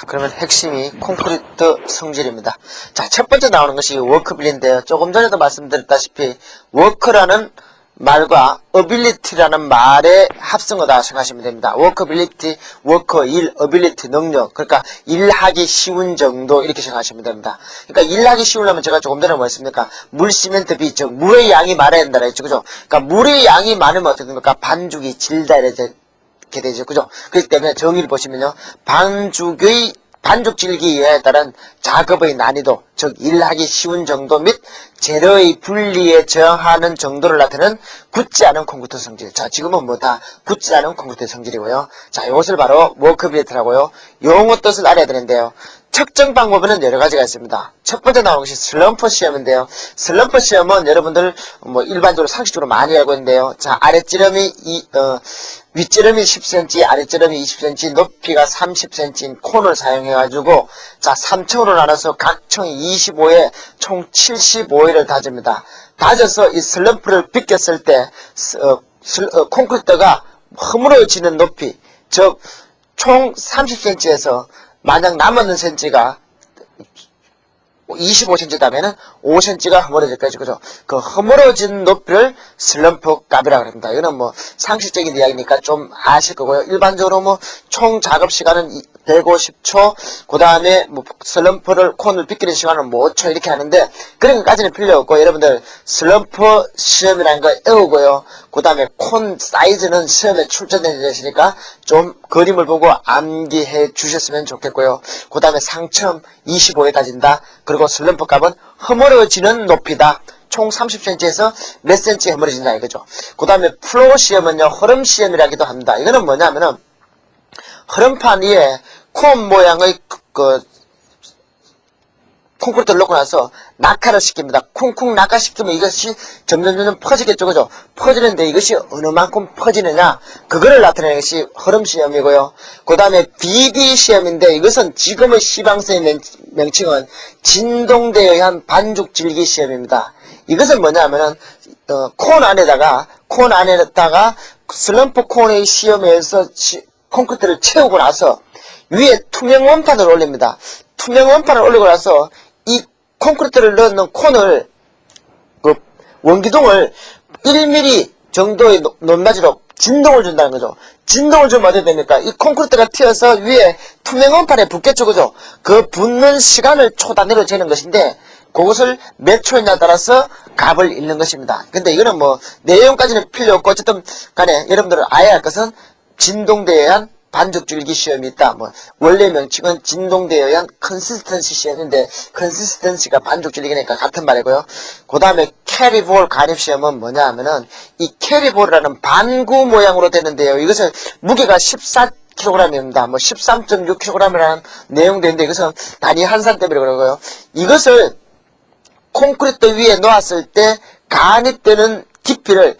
그러면 핵심이 콘크리트 성질입니다. 자, 첫 번째 나오는 것이 워크빌인데요. 조금 전에도 말씀드렸다시피 워크라는 말과 어빌리티라는 말의 합성어다 생각하시면 됩니다. 워크빌리티, 워커, 일, 어빌리티, 능력. 그러니까 일하기 쉬운 정도 이렇게 생각하시면 됩니다. 그러니까 일하기 쉬우려면 제가 조금 전에 뭐 했습니까? 물, 시멘트, 비, 즉 물의 양이 많아야 된다 했죠. 그죠? 그러니까 물의 양이 많으면 어떻게 됩니까? 반죽이 질다 이렇게 되죠. 그죠? 그렇기 때문에 정의를 보시면요. 반죽 질기에 따른 작업의 난이도, 즉 일하기 쉬운 정도 및 재료의 분리에 저항하는 정도를 나타내는 굳지 않은 콘크리트 성질. 자, 지금은 뭐 다 굳지 않은 콘크리트 성질이고요. 자, 이것을 바로 워크빌리티라고요. 용어 뜻을 알아야 되는데요. 측정 방법에는 여러 가지가 있습니다. 첫 번째 나오는 것이 슬럼프 시험인데요. 슬럼프 시험은 여러분들 뭐 일반적으로 상식적으로 많이 알고 있는데요. 자, 윗지름이 10cm, 아랫지름이 20cm, 높이가 30cm인 콘을 사용해가지고 자, 3층으로 나눠서 각 층이 25에 총 75회를 다집니다. 다져서 이 슬럼프를 비꼈을 때 콘크리트가 허물어지는 높이, 즉 총 30cm에서 만약 남았는 센치가 25cm다면은 5cm가 허물어질 거죠. 그죠? 그 허물어진 높이를 슬럼프 값이라고 합니다. 이거는 뭐 상식적인 이야기니까 좀 아실 거고요. 일반적으로 뭐 총 작업 시간은 150초, 그 다음에 뭐 슬럼프를, 콘을 비끼는 시간은 뭐 5초 이렇게 하는데 그런 것까지는 필요 없고 여러분들 슬럼프 시험이라는 거 외우고요. 그 다음에 콘 사이즈는 시험에 출제되는 것이니까 좀 그림을 보고 암기해 주셨으면 좋겠고요. 그 다음에 상층 25에 다진다. 그리고 슬럼프 값은 허물어지는 높이다. 총 30cm에서 몇 cm 허물어진다 이거죠. 그 다음에 플로우 시험은요, 흐름 시험이라기도 합니다. 이거는 뭐냐면은 흐름판 위에 콘 모양의 콘크리트를 놓고 나서 낙하를 시킵니다. 쿵쿵 낙하시키면 이것이 점점 퍼지겠죠. 그죠? 퍼지는데 이것이 어느 만큼 퍼지느냐, 그거를 나타내는 것이 흐름 시험이고요. 그 다음에 BB 시험인데 이것은 지금의 시방서의 명칭은 진동대에 의한 반죽 질기 시험입니다. 이것은 뭐냐면은 콘 안에다가 슬럼프 콘의 시험에서 콘크리트를 채우고 나서 위에 투명 원판을 올립니다. 투명 원판을 올리고 나서 이 콘크리트를 넣는 콘을 원기둥을 1mm 정도의 높낮이로 진동을 준다는 거죠. 진동을 주면 어떻게 됩니까? 이 콘크리트가 튀어서 위에 투명 원판에 붙겠죠. 그죠? 그 붙는 시간을 초 단위로 재는 것인데 그것을 몇 초에 따라서 값을 잃는 것입니다. 근데 이거는 뭐 내용까지는 필요 없고 어쨌든 간에 여러분들은 알아야 할 것은 진동대에 의한 반죽줄기 시험이 있다. 뭐 원래 명칭은 진동대에 의한 컨시스턴시 시험인데 컨시스턴시가 반죽줄기니까 같은 말이고요. 그 다음에 캐리볼 간입 시험은 뭐냐 하면은 이 캐리볼이라는 반구 모양으로 되는데요. 이것은 무게가 14kg입니다. 뭐 13.6kg이라는 내용도 있는데 이것은 단위 한산 때문에 그러고요. 이것을 콘크리트 위에 놓았을 때 간입되는 깊이를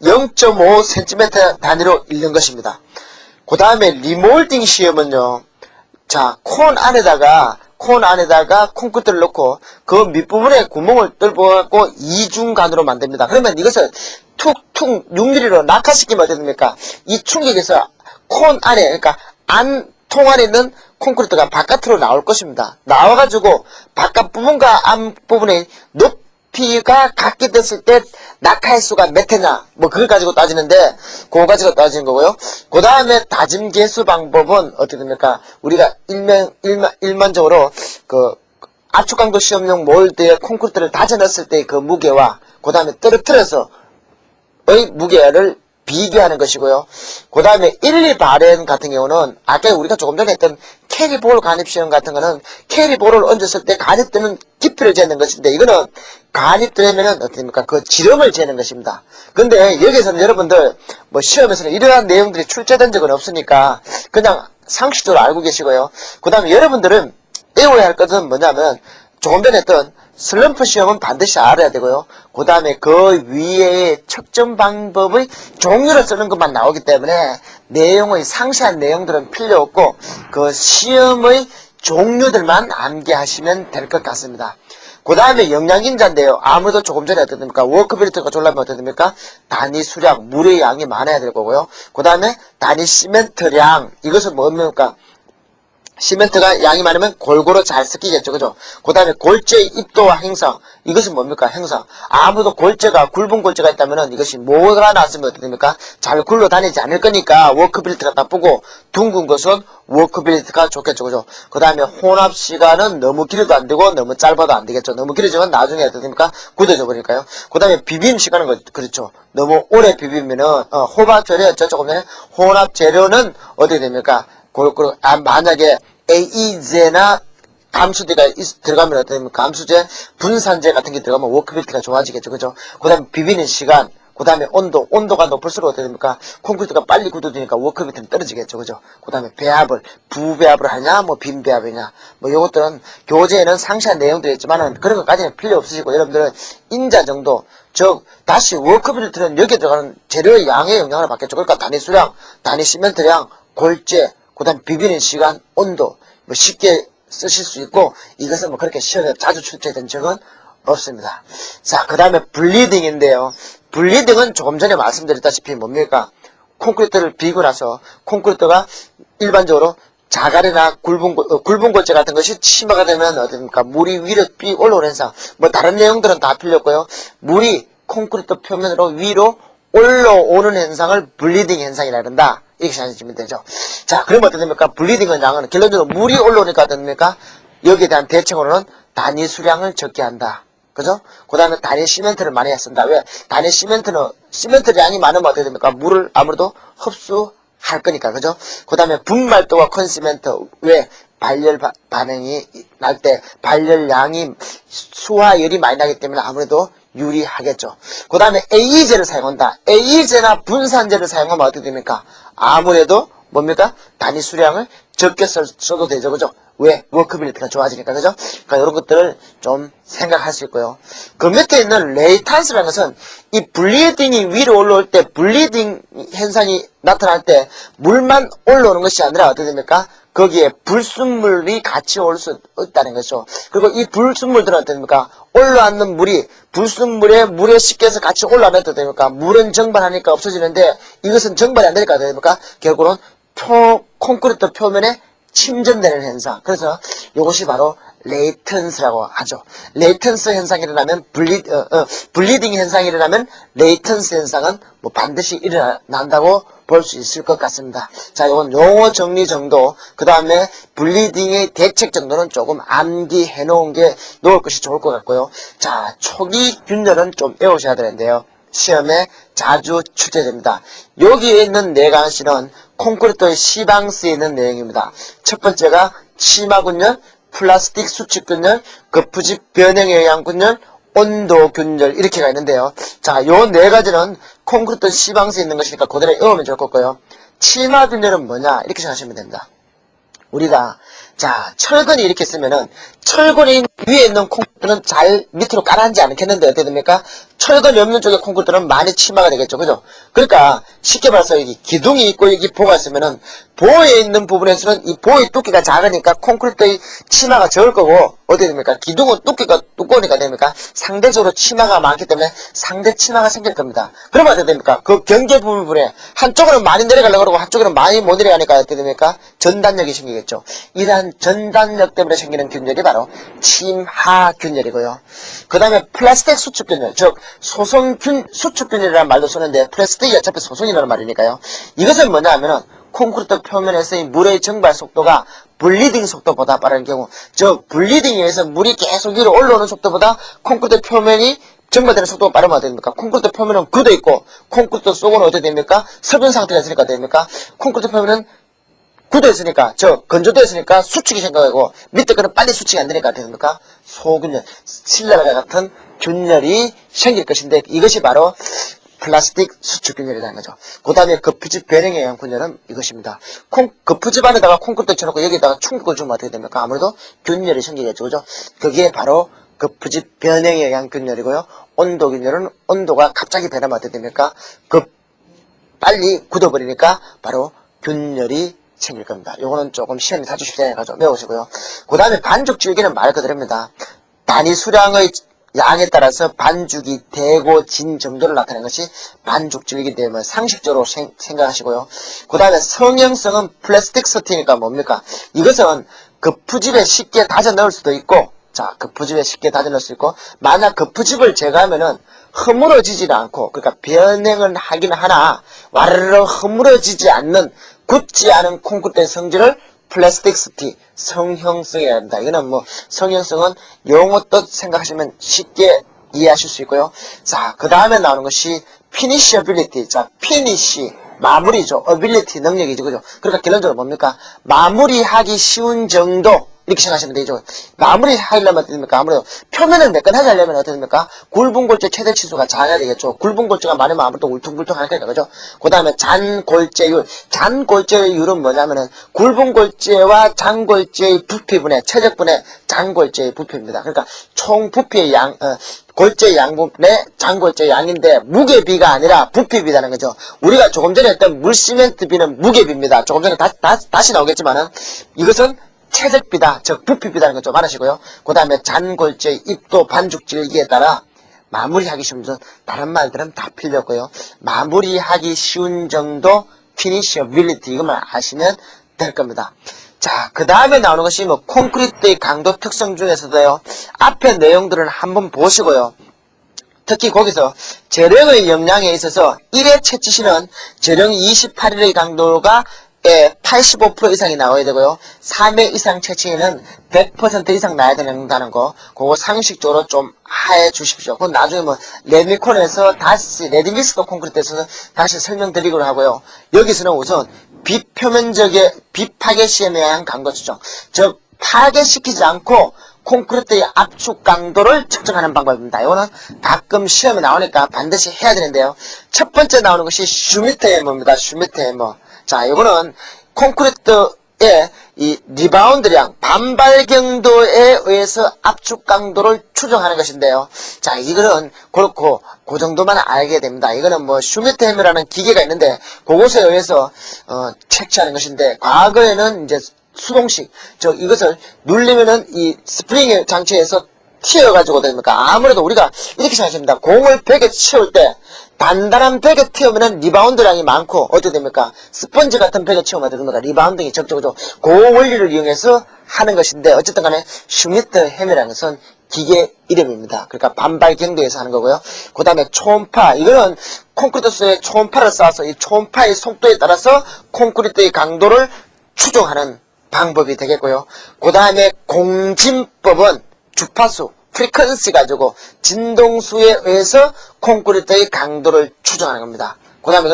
0.5cm 단위로 잃는 것입니다. 그 다음에 리몰딩 시험은요, 자, 콘 안에다가 콘크리트를 넣고 그 밑부분에 구멍을 뚫어갖고 이중간으로 만듭니다. 그러면 이것을 툭툭 6mm로 낙하시키면 어떻게 됩니까? 이 충격에서 콘 안에, 그러니까 통 안에 있는 콘크리트가 바깥으로 나올 것입니다. 나와가지고 바깥 부분과 안 부분의 높이가 같게 됐을 때 낙하의 수가 몇 회냐, 뭐 그걸 가지고 따지는데 그거 가지고 따지는 거고요. 그 다음에 다짐 계수 방법은 어떻게 됩니까? 우리가 일반적으로 그 압축강도 시험용 몰드에 콘크리트를 다져 넣었을 때 그 무게와 그 다음에 떨어뜨려서의 무게를 비교하는 것이고요. 그 다음에 1, 2발엔 같은 경우는 아까 우리가 조금 전에 했던 캐리볼 간입시험 같은 거는 캐리볼을 얹었을 때 간입되는 깊이를 재는 것인데 이거는 간입되면은 어떻게 됩니까? 그 지름을 재는 것입니다. 근데 여기서는 여러분들 뭐 시험에서는 이러한 내용들이 출제된 적은 없으니까 그냥 상식적으로 알고 계시고요. 그 다음에 여러분들은 외워야 할 것은 뭐냐면 조금 전에 했던 슬럼프 시험은 반드시 알아야 되고요. 그 다음에 그 위에 측정 방법의 종류를 쓰는 것만 나오기 때문에 내용의 상세한 내용들은 필요 없고 그 시험의 종류들만 암기하시면 될 것 같습니다. 그 다음에 영양인자인데요. 아무래도 조금 전에 어떻게 됩니까? 워크빌리티가 졸라면 어떻게 됩니까? 단위 수량, 물의 양이 많아야 될 거고요. 그 다음에 단위 시멘트량, 이것은 뭡니까? 시멘트가 양이 많으면 골고루 잘 섞이겠죠. 그죠? 그 다음에 골재의 입도와 형성. 이것은 뭡니까? 형성. 아무도 골재가, 굵은 골재가 있다면은 이것이 뭐가 나왔으면 어떻게 됩니까? 잘 굴러 다니지 않을 거니까 워크빌리티가 나쁘고, 둥근 것은 워크빌리티가 좋겠죠. 그죠? 그 다음에 혼합 시간은 너무 길어도 안 되고, 너무 짧아도 안 되겠죠. 너무 길어지면 나중에 어떻게 됩니까? 굳어져 버리니까요. 그 다음에 비빔 시간은 그렇죠. 너무 오래 비비면은, 호박 재료였죠. 조금 전에. 혼합 재료는 어떻게 됩니까? 만약에 에이제나 감수제가 들어가면 어떻게 됩니까? 감수제, 분산제 같은 게 들어가면 워크빌리티가 좋아지겠죠. 그죠? 그 다음에 비비는 시간, 그 다음에 온도가 높을수록 어떻게 됩니까? 콘크리트가 빨리 굳어지니까 워크빌리티는 떨어지겠죠. 그죠? 그 다음에 배합을, 부배합을 하냐, 뭐 빈배합이냐, 뭐 요것들은 교재에는 상세한 내용들이 있지만은 그런 것까지는 필요 없으시고, 여러분들은 인자 정도, 즉, 다시 워크빌리티는 여기에 들어가는 재료의 양에 영향을 받겠죠. 그러니까 단위 수량, 단위 시멘트량, 골재, 그 다음 비비는 시간, 온도, 뭐 쉽게 쓰실 수 있고, 이것은 뭐 그렇게 시험에 자주 출제된 적은 없습니다. 자, 그 다음에 블리딩인데요. 블리딩은 조금 전에 말씀드렸다시피 뭡니까? 콘크리트를 비고 나서 콘크리트가 일반적으로 자갈이나 굵은 골재 같은 것이 침하가 되면 어떻습니까? 물이 위로 올라오는 현상. 뭐 다른 내용들은 다 필요없고요. 물이 콘크리트 표면으로 위로 올라오는 현상을 블리딩 현상이라 한다. 이렇게 생각하시면 되죠. 자, 그럼 어떻게 됩니까? 블리딩은 양은 결론적으로 물이 올라오니까 어떻게 됩니까? 여기에 대한 대책으로는 단위 수량을 적게 한다. 그죠? 그 다음에 단위 시멘트를 많이 쓴다. 왜? 단위 시멘트 양이 많으면 어떻게 됩니까? 물을 아무래도 흡수할 거니까. 그죠? 그 다음에 분말도가 큰 시멘트. 왜? 발열 반응이 날 때 발열량이 수화열이 많이 나기 때문에 아무래도 유리하겠죠. 그 다음에 AE제를 사용한다. AE제나 분산제를 사용하면 어떻게 됩니까? 아무래도 뭡니까? 단위 수량을 적게 써도 되죠. 그죠? 왜? 워크빌리티가 좋아지니까. 그죠? 그러니까 이런 것들을 좀 생각할 수 있고요. 그 밑에 있는 레이탄스라는 것은 이 블리딩이 위로 올라올 때, 블리딩 현상이 나타날 때 물만 올라오는 것이 아니라 어떻게 됩니까? 거기에 불순물이 같이 올 수 있다는 거죠. 그리고 이 불순물들은 어떻게 됩니까? 올라왔는 물이 물에 씻겨서 같이 올라오면 어떻게 됩니까? 물은 정발하니까 없어지는데 이것은 정발이 안 되니까 어떻게 됩니까? 결국은 콘크리트 표면에 침전되는 현상. 그래서 이것이 바로 레이턴스라고 하죠. 레이턴스 현상이 일어나면 블리딩 현상이 일어나면 레이턴스 현상은 뭐 반드시 일어난다고 볼 수 있을 것 같습니다. 자, 이건 용어 정리 정도, 그 다음에 블리딩의 대책 정도는 조금 암기해 놓은 게 놓을 것이 좋을 것 같고요. 자, 초기 균열은 좀 외우셔야 되는데요. 시험에 자주 출제됩니다. 여기에 있는 내강시는 콘크리트의 시방스에 있는 내용입니다. 첫 번째가 치마균열, 플라스틱 수축균열, 거푸집 변형 영향균열, 온도균열 이렇게가 있는데요. 자, 요 네 가지는 콘크리트 시방스에 있는 것이니까 그대로 외우면 좋을 거고요. 치마균열은 뭐냐 이렇게 생각하시면 됩니다. 우리가 자 철근이 이렇게 쓰면은 철근이 위에 있는 콘크리트는 잘 밑으로 깔아앉지 않겠는데 어떻게 됩니까? 철근이 없는 쪽의 콘크리트는 많이 치마가 되겠죠. 그죠? 그러니까 쉽게 말해서 여기 기둥이 있고 여기 보가 있으면은 보에 있는 부분에서는 이 보의 두께가 작으니까 콘크리트의 치마가 적을 거고 어떻게 됩니까? 기둥은 두께가 두꺼우니까 됩니까? 상대적으로 치마가 많기 때문에 상대 치마가 생길 겁니다. 그러면 어떻게 됩니까? 그 경계 부분에 한쪽으로는 많이 내려가려고 그러고 한쪽으로는 많이 못 내려가니까 어떻게 됩니까? 전단력이 생기겠죠. 이러한 전단력 때문에 생기는 균열이 바로 침하균열이고요. 그 다음에 플라스틱 수축균열, 즉 수축균열이라는 말도 쓰는데 플라스틱이 어차피 소성이라는 말이니까요. 이것은 뭐냐 하면은 콘크리트 표면에서의 물의 증발 속도가 블리딩 속도보다 빠른 경우, 즉 블리딩에 의해서 물이 계속 위로 올라오는 속도보다 콘크리트 표면이 증발되는 속도가 빠르면 어떻게 됩니까? 콘크리트 표면은 굳어 있고 콘크리트 속은 어떻게 됩니까? 섭연 상태가 있으니까 어떻게 됩니까? 콘크리트 표면은 굳어 있으니까, 건조되어 있으니까 수축이 생겨가고 밑에 거는 빨리 수축이 안 되니까 어떻게 됩니까? 소균열, 신라가 같은 균열이 생길 것인데 이것이 바로 플라스틱 수축균열이라는 거죠. 그 다음에 거푸집 변형에 의한 균열은 이것입니다. 거푸집 안에다가 콘크리트 쳐놓고 여기다가 충격을 주면 어떻게 됩니까? 아무래도 균열이 생기겠죠. 그죠? 그게 바로 거푸집 변형에 의한 균열이고요. 온도균열은 온도가 갑자기 변하면 어떻게 됩니까? 빨리 굳어버리니까 바로 균열이 생길 겁니다. 요거는 조금 시험이 자주 쉽게 해가지고 외우시고요. 그 다음에 반죽 줄기는 말 그대로입니다. 단위 수량의 양에 따라서 반죽이 되고 진 정도를 나타내는 것이 반죽질이기 때문에 상식적으로 생각하시고요. 그 다음에 성형성은 플라스틱서티니까 뭡니까? 이것은 거푸집에 쉽게 다져 넣을 수도 있고, 자, 거푸집에 쉽게 다져 넣을 수 있고, 만약 거푸집을 제거하면은 허물어지지 않고, 그러니까 변형을 하긴 하나 와르르 허물어지지 않는, 굳지 않은 콘크리트의 성질을 플라스틱스티, 성형성이라 합니다. 이거는 뭐 성형성은 용어 뜻 생각하시면 쉽게 이해하실 수 있고요. 자, 그 다음에 나오는 것이 피니시어빌리티. 자, 피니시 마무리죠. 어빌리티 능력이죠. 그죠? 그러니까 결론적으로 뭡니까? 마무리하기 쉬운 정도, 이렇게 생각하시면 되죠. 마무리 하려면 어떻게 됩니까? 아무래도 표면을 매끈하게 하려면 어떻게 됩니까? 굵은 골재 최대 치수가 작아야 되겠죠. 굵은 골재가 많으면 아무래도 울퉁불퉁할 거니까, 그죠? 그 다음에 잔골재율. 잔골재율은 뭐냐면은, 굵은 골재와 잔골재의 부피분의, 최적분의 잔골재의 부피입니다. 그러니까, 총 부피의 골재 양분의 잔골재 양인데, 무게비가 아니라 부피비라는 거죠. 우리가 조금 전에 했던 물시멘트비는 무게비입니다. 조금 전에 다시 나오겠지만은, 이것은 최적비다, 즉 부피비다는 것 좀 알으시고요. 그 다음에 잔골재, 입도, 반죽질기에 따라 마무리하기 쉬운 점, 다른 말들은 다 필요없고요. 마무리하기 쉬운 정도, 피니셔빌리티, 이것만 아시면 될 겁니다. 자, 그 다음에 나오는 것이 뭐 콘크리트의 강도 특성 중에서도요. 앞에 내용들은 한번 보시고요. 특히 거기서 재령의 역량에 있어서 1회 채취시는 재령 28일의 강도가 85% 이상이 나와야 되고요. 3회 이상 채취에는 100% 이상 나야 된다는 거, 그거 상식적으로 좀 해 주십시오. 그건 나중에 뭐, 레미콘에서 다시, 레디미스터 콘크리트에서 다시 설명드리기로 하고요. 여기서는 우선, 비표면적의, 비파괴 시험에 의한 강도 측정. 즉, 파괴시키지 않고, 콘크리트의 압축 강도를 측정하는 방법입니다. 이거는 가끔 시험에 나오니까 반드시 해야 되는데요. 첫 번째 나오는 것이 슈미터 해머입니다. 슈미터 해머. 자, 이거는 콘크리트의 이 리바운드량, 반발 경도에 의해서 압축 강도를 추정하는 것인데요. 자, 이거는 그렇고 그 정도만 알게 됩니다. 이거는 뭐 슈미터 해머라는 기계가 있는데 그것에 의해서 채취하는 것인데, 과거에는 이제 수동식, 이것을 누르면은 이 스프링 장치에서 튀어가지고 됩니까? 아무래도 우리가 이렇게 생각합니다. 공을 벽에 채울 때 단단한 벽에 튀우면은 리바운드량이 많고 어떻게 됩니까? 스펀지 같은 벽에 채우면 어떻게 됩니까? 리바운딩이 적죠. 그 원리를 이용해서 하는 것인데, 어쨌든 간에 슈미터 해머라는 것은 기계 이름입니다. 그러니까 반발 경도에서 하는 거고요. 그 다음에 초음파. 이거는 콘크리트에 초음파를 쏴서 이 초음파의 속도에 따라서 콘크리트의 강도를 추정하는 방법이 되겠고요. 그 다음에 공진법은 주파수, 프리퀀시 가지고 진동수에 의해서 콘크리트의 강도를 추정하는 겁니다. 그 다음에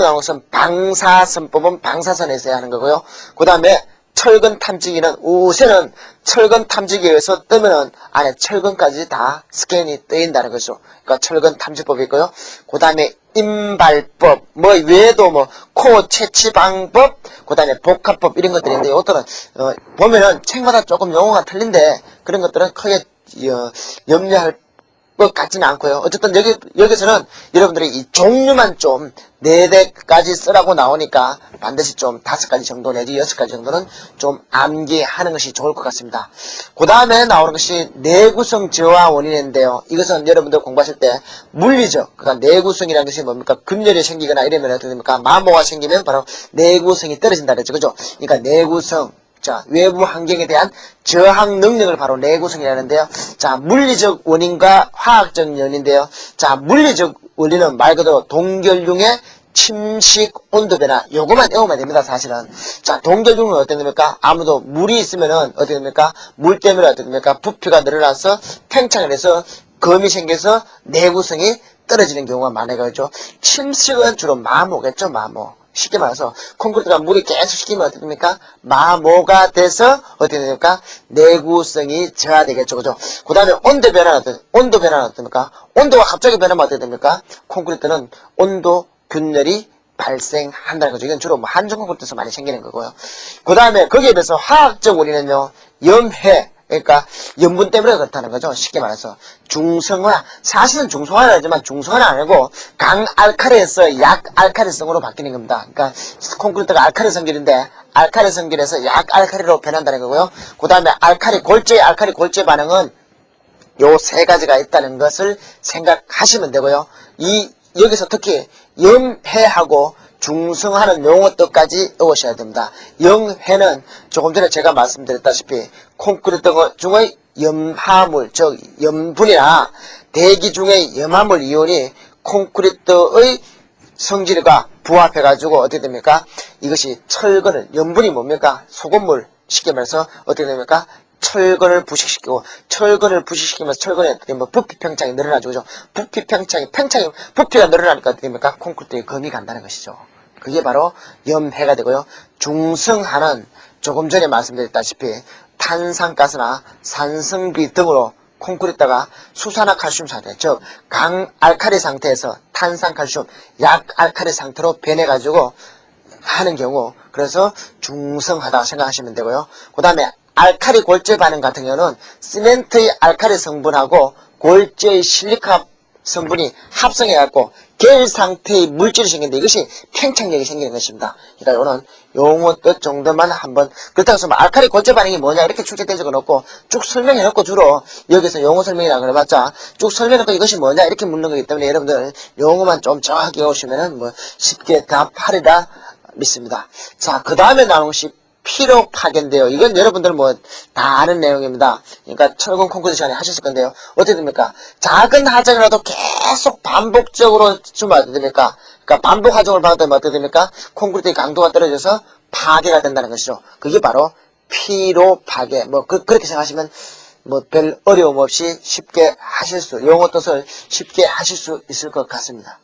나오는 것은 방사선법은 방사선에서 해야 하는 거고요. 그 다음에 철근 탐지기는, 우세는 철근 탐지기에 의해서 뜨면은 안에 철근까지 다 스캔이 뜨인다는 거죠. 그러니까 철근 탐지법이 있고요. 그 다음에 인발법, 외에도 코 채취 방법, 그 다음에 복합법 이런 것들이 있는데, 이것들은, 보면은 책마다 조금 용어가 틀린데, 그런 것들은 크게, 염려할 것 같지는 않고요. 어쨌든 여기서는 여러분들이 이 종류만 좀 4대까지 쓰라고 나오니까 반드시 좀 5가지 정도 내지 6가지 정도는 좀 암기하는 것이 좋을 것 같습니다. 그 다음에 나오는 것이 내구성 저하 원인인데요. 이것은 여러분들 공부하실 때 물리적, 그러니까 내구성이라는 것이 뭡니까? 균열이 생기거나 이러면 어떻게 됩니까? 마모가 생기면 바로 내구성이 떨어진다 그랬죠. 그죠? 그러니까 내구성. 자, 외부 환경에 대한 저항 능력을 바로 내구성이라는데요. 자, 물리적 원인과 화학적 원인인데요. 자, 물리적 원인은 말 그대로 동결융의 침식 온도 변화. 요거만 외우면 됩니다, 사실은. 자, 동결융은 어떻게 됩니까? 아무도 물이 있으면은 어떻게 됩니까? 물 때문에 어떻게 됩니까? 부피가 늘어나서 팽창을 해서 검이 생겨서 내구성이 떨어지는 경우가 많아가지고, 침식은 주로 마모겠죠, 마모. 쉽게 말해서 콘크리트가 물이 계속 식히면 어떻게 됩니까? 마모가 돼서 어떻게 됩니까? 내구성이 저하되겠죠. 그죠? 그 다음에 온도 변화는 어떻습니까? 온도가 갑자기 변하면 어떻게 됩니까? 콘크리트는 온도 균열이 발생한다는 거죠. 이건 주로 한중 콘크리트에서 많이 생기는 거고요. 그 다음에 거기에 비해서 화학적 원인은요, 염해, 그러니까 염분 때문에 그렇다는 거죠. 쉽게 말해서 중성화, 사실은 중성화는 하지만 중성화는 아니고 강알칼리에서 약알칼리성으로 바뀌는 겁니다. 그러니까 콘크리트가 알칼리 성질인데 알칼리 성질에서 약알칼리로 변한다는 거고요. 그 다음에 알칼리 골재 반응은 요 세 가지가 있다는 것을 생각하시면 되고요. 여기서 특히 염해하고 중성하는 용어들까지 외우셔야 됩니다. 염해는 조금 전에 제가 말씀드렸다시피 콘크리트 중의 염화물, 즉 염분이나 대기 중의 염화물 이온이 콘크리트의 성질과 부합해가지고 어떻게 됩니까? 이것이 철근을, 염분이 뭡니까? 소금물, 쉽게 말해서 어떻게 됩니까? 철근을 부식시키고, 철근을 부식시키면서 철근에 어떻게 보면 부피 평창이 늘어나죠. 그죠? 부피가 늘어나니까 어떻게 됩니까? 콘크리트에 금이 간다는 것이죠. 그게 바로 염해가 되고요. 중성하는 조금 전에 말씀드렸다시피 탄산가스나 산성비 등으로 콘크리트가 수산화칼슘 상태, 즉 강알칼리 상태에서 탄산칼슘, 약알칼리 상태로 변해가지고 하는 경우, 그래서 중성하다 생각하시면 되고요. 그 다음에 알칼리 골재 반응 같은 경우는 시멘트의 알칼리 성분하고 골재의 실리카 성분이 합성해갖고 겔 상태의 물질이 생기는데 이것이 팽창력이 생기는 것입니다. 그러니까 이거는 용어 뜻 정도만 한번, 그렇다고 해서 알칼리 골재 반응이 뭐냐 이렇게 출제된 적은 없고 쭉 설명해놓고 주로 여기서 용어 설명이라고 그래봤자 쭉 설명해놓고 이것이 뭐냐 이렇게 묻는 거기 때문에 여러분들 용어만 좀 정확하게 외우시면은 뭐 쉽게 답하리라 믿습니다. 자, 그 다음에 나온 것이 피로 파괴인데요. 이건 여러분들 뭐 다 아는 내용입니다. 그러니까 철근 콘크리트 시간에 하셨을 건데요. 어떻게 됩니까? 작은 하정이라도 계속 반복적으로 주면 어떻게 됩니까? 그러니까 반복 하정을 받으면 어떻게 됩니까? 콘크리트의 강도가 떨어져서 파괴가 된다는 것이죠. 그게 바로 피로 파괴. 뭐 그렇게 생각하시면 뭐 별 어려움 없이 쉽게 하실 수, 용어 뜻을 쉽게 하실 수 있을 것 같습니다.